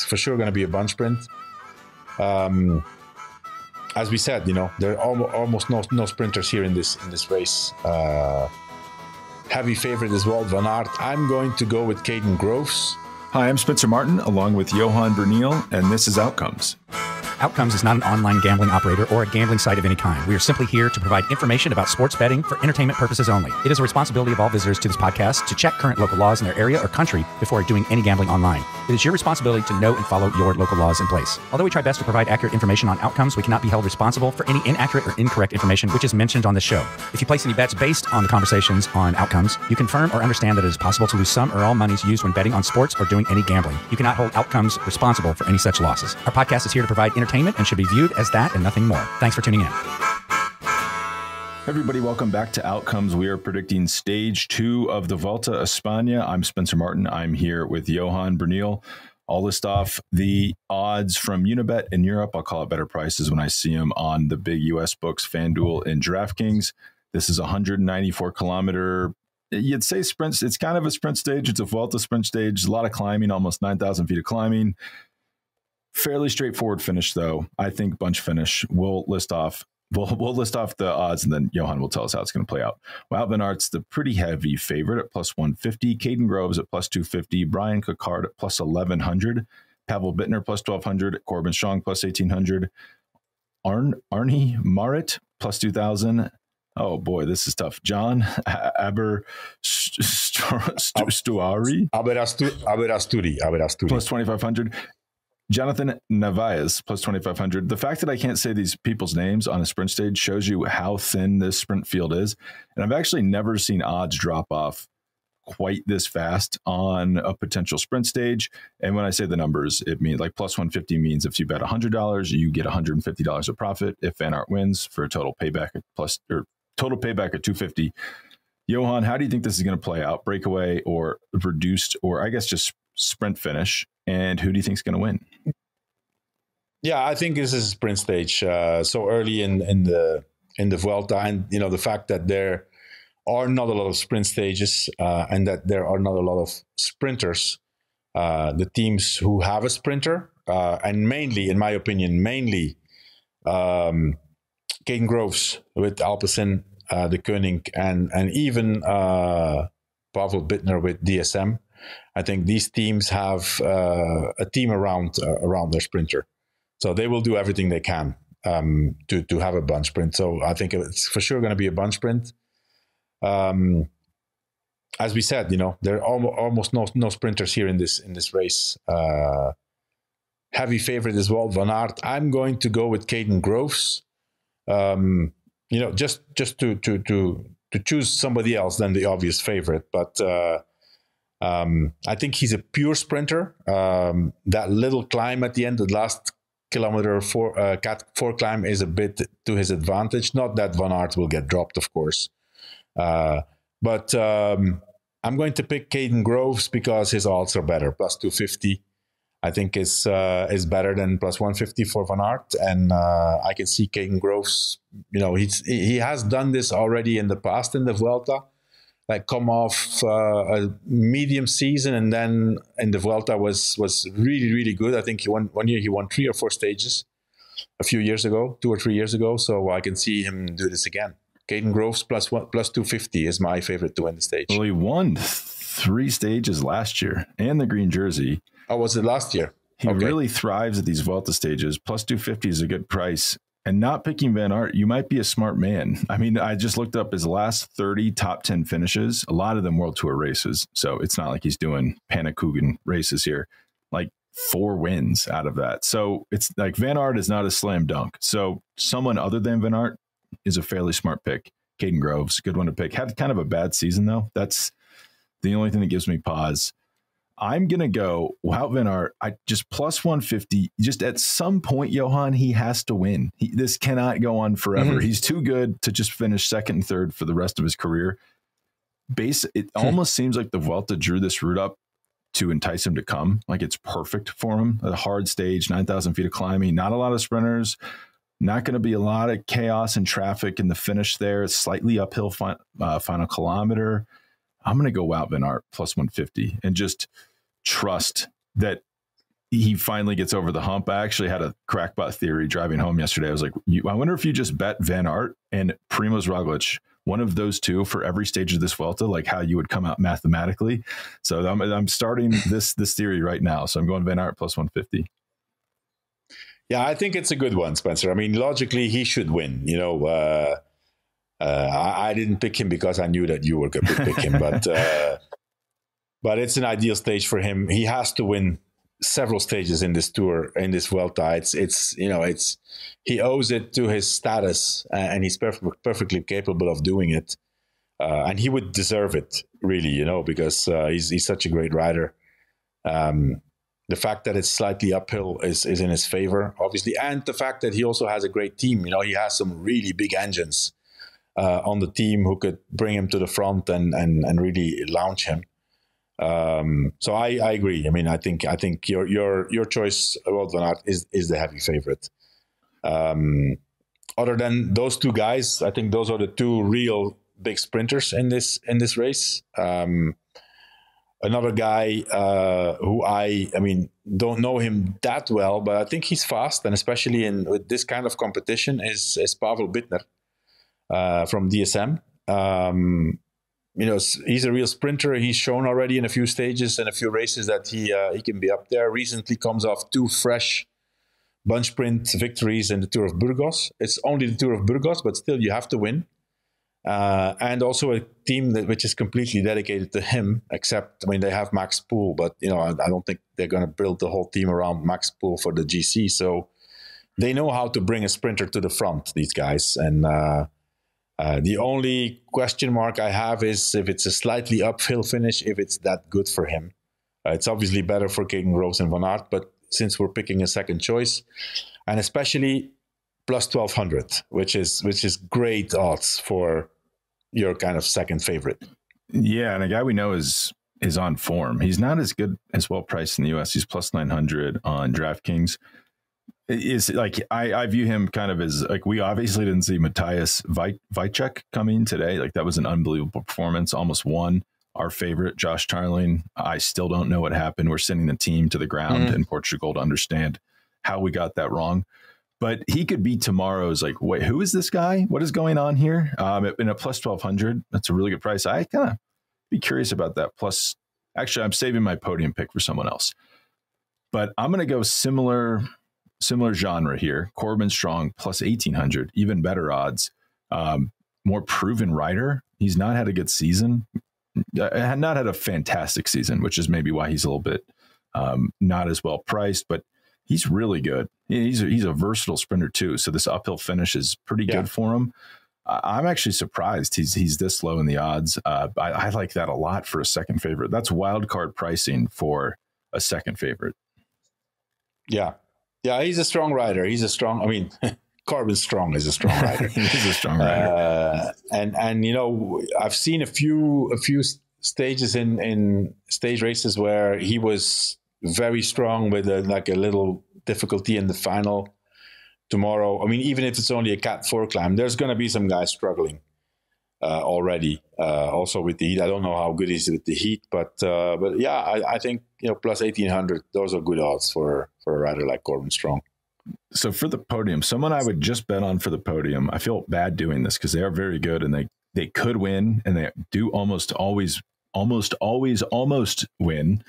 for sure going to be a bunch sprint. As we said, there are almost no sprinters here in this race. Heavy favorite is Wout van Aert. I'm going to go with Caden Groves. Hi, I'm Spencer Martin, along with Johan Bruyneel, and this is Outcomes. Outcomes is not an online gambling operator or a gambling site of any kind. We are simply here to provide information about sports betting for entertainment purposes only. It is a responsibility of all visitors to this podcast to check current local laws in their area or country before doing any gambling online. It is your responsibility to know and follow your local laws in place. Although we try best to provide accurate information on Outcomes, we cannot be held responsible for any inaccurate or incorrect information which is mentioned on this show. If you place any bets based on the conversations on Outcomes, you confirm or understand that it is possible to lose some or all monies used when betting on sports or doing any gambling. You cannot hold Outcomes responsible for any such losses. Our podcast is here to provide entertainment and should be viewed as that and nothing more. Thanks for tuning in. Everybody, welcome back to Outcomes. We are predicting stage 2 of the Vuelta a España. I'm Spencer Martin. I'm here with Johan Bruyneel. I'll list off the odds from Unibet in Europe. I'll call it better prices when I see them on the big US books, FanDuel and DraftKings. This is a 194-kilometer, you'd say sprint. It's kind of a sprint stage. It's a Vuelta sprint stage. A lot of climbing, almost 9,000 feet of climbing. Fairly straightforward finish, though. I think bunch finish. We'll list off the odds, and then Johan will tell us how it's going to play out. Wout van Aert's the pretty heavy favorite at plus 150. Caden Groves at plus 250. Brian Coquard at plus 1,100. Pavel Bittner plus 1,200. Corbin Strong plus 1,800. Arnie Marit plus 2,000. Oh boy, this is tough. John Aberasturi plus 2,500. Jonathan Narvaez plus 2,500. The fact that I can't say these people's names on a sprint stage shows you how thin this sprint field is. And I've actually never seen odds drop off quite this fast on a potential sprint stage. And when I say the numbers, it means like plus 150 means if you bet $100, you get $150 of profit if Van Aert wins, for a total payback at total payback at 250. Johan, how do you think this is going to play out? Breakaway or reduced, or I guess just sprint finish? And who do you think is going to win? Yeah, I think this is a sprint stage. So early in the Vuelta, and the fact that there are not a lot of sprint stages and that there are not a lot of sprinters. The teams who have a sprinter, and mainly, in my opinion, Caden Groves with Alpecin, the Koenig, and even Pavel Bittner with DSM. I think these teams have a team around their sprinter. So they will do everything they can to have a bunch sprint. So I think it's for sure going to be a bunch sprint. As we said, there are almost no sprinters here in this race. Heavy favorite is Wout van Aert. I'm going to go with Caden Groves. Just to choose somebody else than the obvious favorite, but I think he's a pure sprinter. That little climb at the end, the last kilometer four climb, is a bit to his advantage. Not that Van Aert will get dropped, of course, but I'm going to pick Caden Groves because his odds are better. Plus 250, I think, is better than plus 150 for Van Aert, and I can see Caden Groves. He has done this already in the past in the Vuelta. Like come off a medium season, and then in the Vuelta was really, really good. I think one year he won 3 or 4 stages a few years ago, 2 or 3 years ago. So I can see him do this again. Caden Groves plus 250 is my favorite to win the stage. Well, he won 3 stages last year and the green jersey. Oh, was it last year? He really thrives at these Vuelta stages. Plus 250 is a good price. And not picking Van Aert, you might be a smart man. I mean, I just looked up his last 30 top 10 finishes, a lot of them World Tour races. So it's not like he's doing Panakugan races here, like 4 wins out of that. So it's like Van Aert is not a slam dunk. So someone other than Van Aert is a fairly smart pick. Caden Groves, good one to pick. Had kind of a bad season, though. That's the only thing that gives me pause. I'm going to go Wout van Aert. I just plus 150. Just at some point, Johan, he has to win. This cannot go on forever. Mm-hmm. He's too good to just finish second and third for the rest of his career. It almost seems like the Vuelta drew this route up to entice him to come. Like it's perfect for him. A hard stage, 9,000 feet of climbing, not a lot of sprinters, not going to be a lot of chaos and traffic in the finish there. It's slightly uphill final kilometer. I'm going to go Wout van Aert plus 150 and just trust that he finally gets over the hump. I actually had a crackpot theory driving home yesterday. I was like, I wonder if you just bet Van Aert and Primož Roglič, one of those two for every stage of this Vuelta, like how you would come out mathematically. So I'm starting this theory right now. So I'm going Van Aert plus 150. Yeah, I think it's a good one, Spencer. I mean, logically, he should win. You know, I didn't pick him because I knew that you were going to pick him, but it's an ideal stage for him. He has to win several stages in this tour, in this Vuelta. It's he owes it to his status, and he's perfectly capable of doing it. And he would deserve it, really, you know, because he's such a great rider. The fact that it's slightly uphill is in his favor, obviously, and the fact that he also has a great team. You know, he has some really big engines on the team who could bring him to the front and really launch him. So I agree. I mean, I think your choice, Wout van Aert, is the heavy favorite. Other than those two guys, I think those are the two real big sprinters in this race. Another guy who I mean don't know him that well, but I think he's fast, and especially with this kind of competition is Pavel Bittner from DSM. You know, he's a real sprinter. He's shown already in a few stages and a few races that he can be up there. Recently comes off 2 fresh bunch sprint victories in the Tour of Burgos. It's only the Tour of Burgos, but still you have to win. And also a team which is completely dedicated to him, except, I mean, they have Max Poole, but, you know, I don't think they're going to build the whole team around Max Poole for the GC. So they know how to bring a sprinter to the front, these guys. And the only question mark I have is if it's a slightly uphill finish, if it's that good for him. It's obviously better for Kegenroos and Van Aert, but since we're picking a second choice, and especially plus 1,200, which is great odds for your kind of second favorite. Yeah, and a guy we know is on form. He's not as good as well priced in the US. He's plus 900 on DraftKings. Is like I view him kind of as like, we obviously didn't see Matthias Vajcek coming today. Like that was an unbelievable performance. Almost won. Our favorite, Josh Tarling. I still don't know what happened. We're sending the team to the ground in Portugal to understand how we got that wrong. But he could be tomorrow's like, wait, who is this guy? What is going on here? In a plus 1,200, that's a really good price. I kind of be curious about that. Plus, actually, I'm saving my podium pick for someone else. But I'm going to go similar genre here. Corbin Strong plus 1,800, even better odds. More proven rider. He's not had a good season. Not had a fantastic season, which is maybe why he's a little bit not as well priced, but he's really good. He's a versatile sprinter too. So this uphill finish is pretty good for him. I'm actually surprised he's this low in the odds. I like that a lot for a second favorite. That's wild card pricing for a second favorite. Yeah. Yeah, he's a strong rider. Corbin Strong is a strong rider. He's a strong rider. And you know, I've seen a few stages in stage races where he was very strong with a little difficulty in the final. Tomorrow, I mean, even if it's only a Cat 4 climb, there's going to be some guys struggling already. Also with the heat, I don't know how good he is with the heat, but yeah, I think, you know, plus 1,800, those are good odds for a rider like Corbin Strong. So for the podium, someone I would just bet on for the podium. I feel bad doing this because they are very good and they could win, and they do almost always win.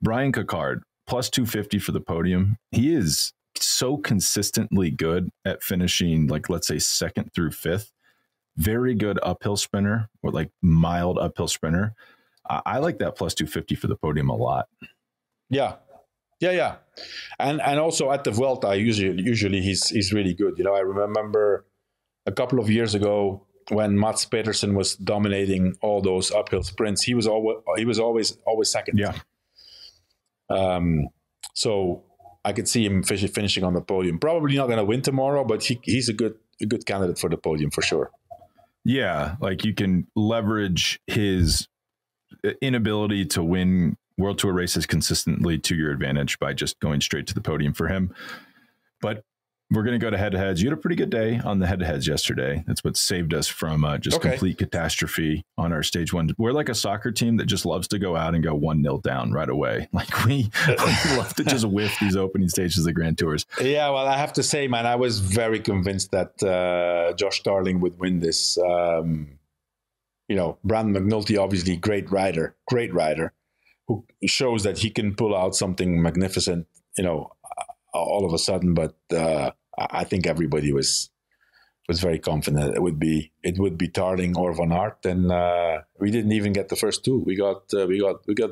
Brian Coquard plus 250 for the podium. He is so consistently good at finishing, like, let's say 2nd through 5th. Very good uphill sprinter, or like mild uphill sprinter. I like that plus 250 for the podium a lot. Yeah. And also at the Vuelta, usually he's really good. You know, I remember a couple of years ago when Mats Pedersen was dominating all those uphill sprints, he was always second. Yeah. So I could see him finishing on the podium. Probably not going to win tomorrow, but he's a good candidate for the podium for sure. Yeah, like you can leverage his inability to win World Tour races consistently to your advantage by just going straight to the podium for him. But we're going to go to head-to-heads. You had a pretty good day on the head-to-heads yesterday. That's what saved us from just complete catastrophe on our stage one. We're like a soccer team that just loves to go out and go 1-0 down right away. Like we love to just whiff these opening stages of Grand Tours. Yeah, well, I have to say, man, I was very convinced that Josh Starling would win this. Brandon McNulty, obviously great rider, who shows that he can pull out something magnificent, all of a sudden. But I think everybody was very confident it would be Tarling or Van Aert, and we didn't even get the first two. We got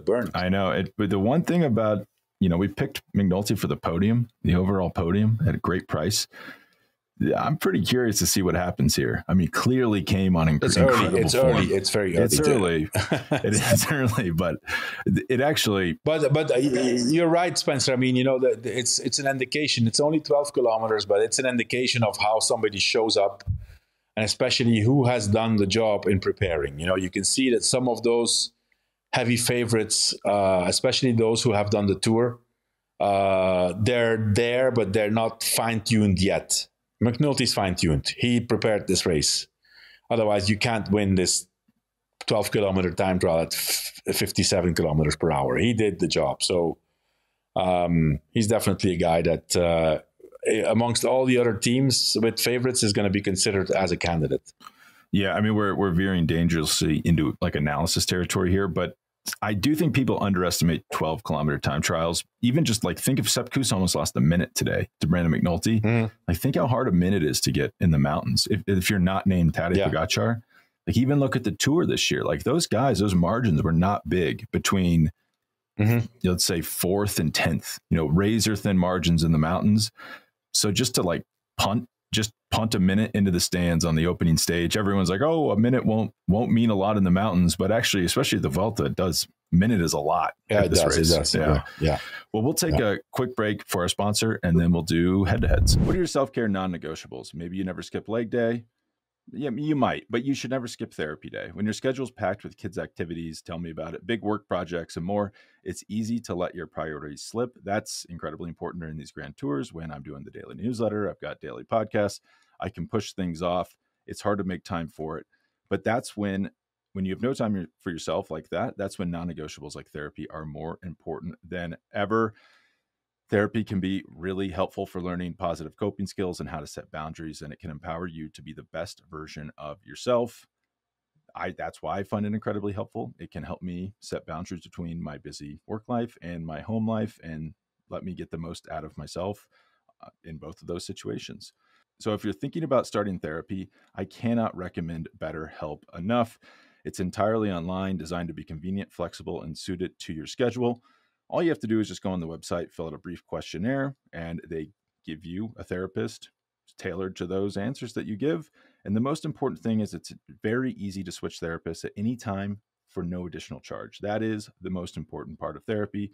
burned. I know. But the one thing about we picked McNulty for the podium, the overall podium at a great price. I'm pretty curious to see what happens here. I mean, clearly came on incredible form. It's early. It's very early. It's early. It is early, but it actually. But you're right, Spencer. I mean, it's an indication. It's only 12 kilometers, but it's an indication of how somebody shows up, and especially who has done the job in preparing. You can see that some of those heavy favorites, especially those who have done the tour, they're there, but they're not fine-tuned yet. McNulty's fine-tuned. He prepared this race. Otherwise, you can't win this 12-kilometer time trial at 57 kilometers per hour. He did the job. So he's definitely a guy that, amongst all the other teams with favorites, is going to be considered as a candidate. Yeah, I mean, we're veering dangerously into like analysis territory here, but I do think people underestimate 12-kilometer time trials. Even just like think if Sepp Kuss almost lost a minute today to Brandon McNulty. Like think how hard a minute is to get in the mountains if you're not named Tadej Pogačar. Like even look at the Tour this year. Like those guys, those margins were not big between let's say 4th and 10th. Razor thin margins in the mountains. So just to like punt a minute into the stands on the opening stage. Everyone's like, oh, a minute won't mean a lot in the mountains, but actually, especially at the Vuelta, it does. Minute is a lot. Yeah, it does. Yeah. Well, we'll take a quick break for our sponsor, and then we'll do head-to-heads. What are your self-care non-negotiables? Maybe you never skip leg day. Yeah, you might, but you should never skip therapy day. When your schedule's packed with kids' activities, tell me about it, big work projects and more, it's easy to let your priorities slip. That's incredibly important during these Grand Tours. When I'm doing the daily newsletter, I've got daily podcasts, I can push things off. It's hard to make time for it. But that's when you have no time for yourself like that, that's when non-negotiables like therapy are more important than ever. Therapy can be really helpful for learning positive coping skills and how to set boundaries, and it can empower you to be the best version of yourself. That's why I find it incredibly helpful. It can help me set boundaries between my busy work life and my home life and let me get the most out of myself in both of those situations. So if you're thinking about starting therapy, I cannot recommend BetterHelp enough. It's entirely online, designed to be convenient, flexible, and suited to your schedule. All you have to do is just go on the website, fill out a brief questionnaire, and they give you a therapist tailored to those answers that you give. And the most important thing is it's very easy to switch therapists at any time for no additional charge. That is the most important part of therapy,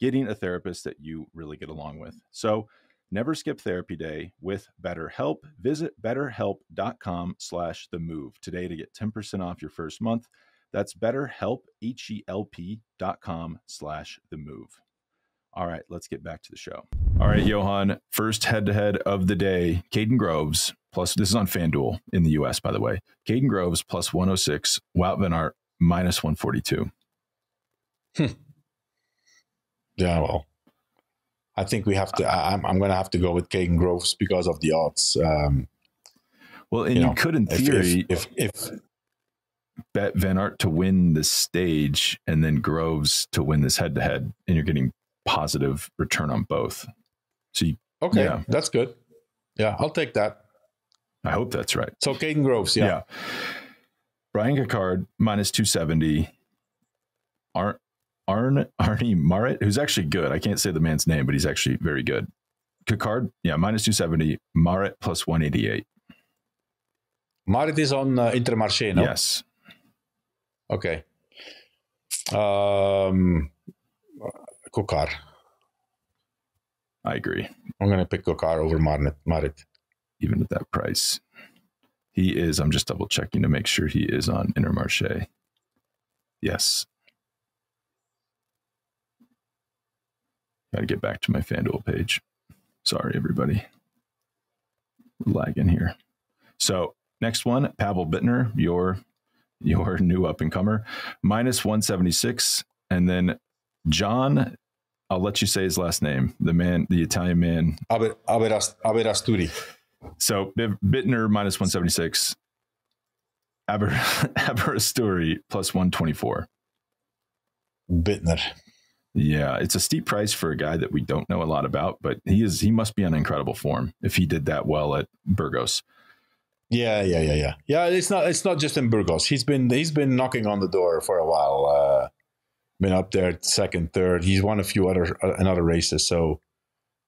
getting a therapist that you really get along with. So never skip therapy day with BetterHelp. Visit betterhelp.com/themove today to get 10% off your first month. That's BetterHelp, HELP.com/themove. All right, let's get back to the show. All right, Johan, first head-to-head of the day, Caden Groves, plus, this is on FanDuel in the US, by the way. Caden Groves plus 106, Wout van Aert minus 142. Yeah, well, I think we have to, I'm going to have to go with Caden Groves because of the odds. Well, and you could, in theory, if bet Van Aert to win this stage and then Groves to win this head-to-head, and you're getting positive return on both. So that's good. Yeah, I'll take that. I hope that's right. So Caden Groves, yeah. Brian Cocard minus 270. Arnie Marit, who's actually good. I can't say the man's name, but he's actually very good. Cocard, minus 270. Marit plus 188. Marit is on Intermarché, no? Yes. Okay. Cocard. I agree. I'm going to pick Cocard over Marit. Even at that price. He is, I'm just double checking to make sure he is on Intermarché. Yes. Got to get back to my FanDuel page. Sorry, everybody. lagging here. So next one, Pavel Bittner, your new up and comer, minus 176, and then John. I'll let you say his last name. The Italian man, Aberasturi. So Bittner minus 176, Aberasturi plus 124. Bittner. Yeah, it's a steep price for a guy that we don't know a lot about, but he must be on incredible form if he did that well at Burgos. Yeah. It's not just in Burgos. He's been knocking on the door for a while. Been up there second, third. He's won a few other races. So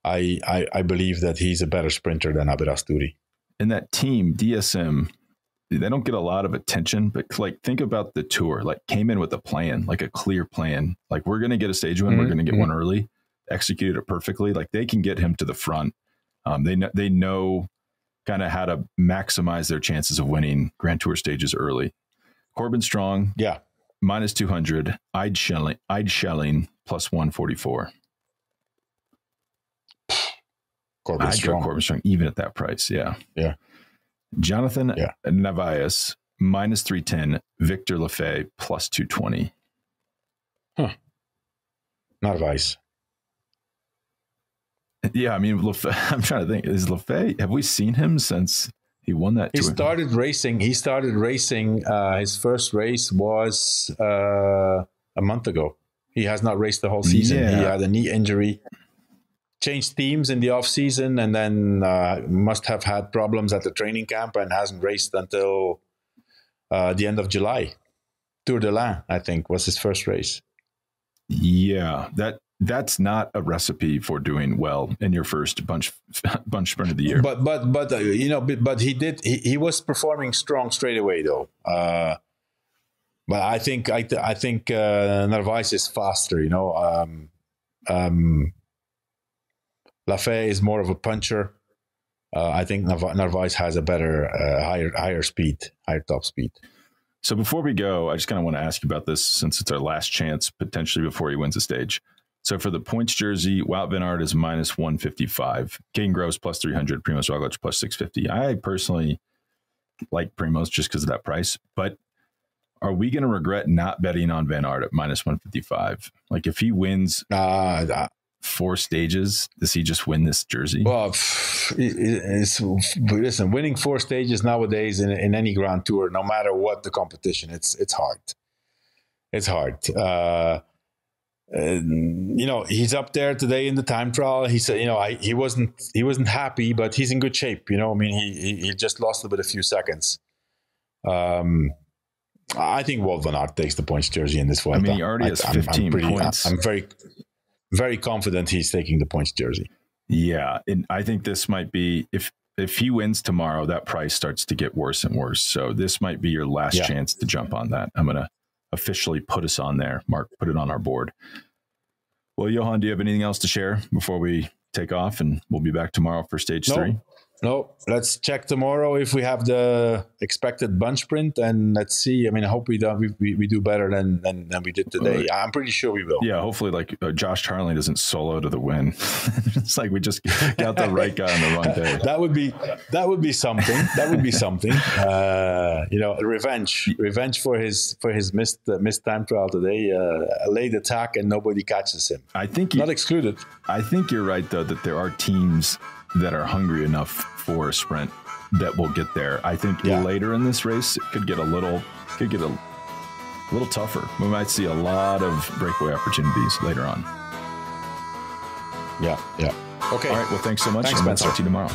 I believe that he's a better sprinter than Aberasturi. And that team, DSM, they don't get a lot of attention, but like think about the tour, like came in with a plan, like a clear plan. Like we're going to get a stage win. We're going to get one early, executed it perfectly. Like they can get him to the front. They know kind of how to maximize their chances of winning Grand Tour stages early. Corbin Strong. Yeah. Minus 200. Eid Schelling plus 144. Corbin Strong, even at that price. Yeah. Yeah. Jonathan Narvaez, minus 310. Victor Lafay, plus 220. Narvaez. Yeah, I mean, I'm trying to think. Is Lafay, have we seen him since he won that tour? He started racing. His first race was a month ago. He has not raced the whole season. Yeah. He had a knee injury. Changed teams in the off season, and then must have had problems at the training camp and hasn't raced until the end of July. Tour de l'Ain, I think, was his first race. Yeah, that's not a recipe for doing well in your first bunch sprint of the year. But he was performing strong straight away though. But I think Narvaez is faster. Lafay is more of a puncher. I think Narvaez has a better, higher top speed. So before we go, I just kind of want to ask you about this since it's our last chance potentially before he wins a stage. So for the points jersey, Wout van Aert is minus 155. Caden Groves plus 300. Primoz Roglic plus 650. I personally like Primoz just because of that price. But are we going to regret not betting on Van Aert at minus 155? Like if he wins 4 stages, does he just win this jersey? Well, listen, winning 4 stages nowadays in any Grand Tour, no matter what the competition, it's hard. It's hard. He's up there today in the time trial. He said, he wasn't happy, but he's in good shape. I mean, he just lost a few seconds. I think Wout van Aert takes the points jersey in this Vuelta. I mean, he already has 15 points. I'm very, very confident he's taking the points jersey. Yeah, and I think this might be if he wins tomorrow, that price starts to get worse and worse. So this might be your last chance to jump on that. I'm gonna officially put us on there. Mark, put it on our board. Well, Johan, do you have anything else to share before we take off? And we'll be back tomorrow for stage 3. No, let's check tomorrow if we have the expected bunch sprint, and let's see. I mean, I hope we do better than we did today. I'm pretty sure we will. Yeah, hopefully, like Josh Tarling doesn't solo to the win. It's like we just got the right guy on the wrong day. That would be something. That would be something. Revenge for his missed time trial today. A late attack and nobody catches him. I think not excluded. I think you're right though that there are teams that are hungry enough for a sprint that will get there. I think later in this race, it could get a little tougher. We might see a lot of breakaway opportunities later on. Yeah. Okay. All right. Well, thanks so much. Thanks, Spencer. Talk to you tomorrow.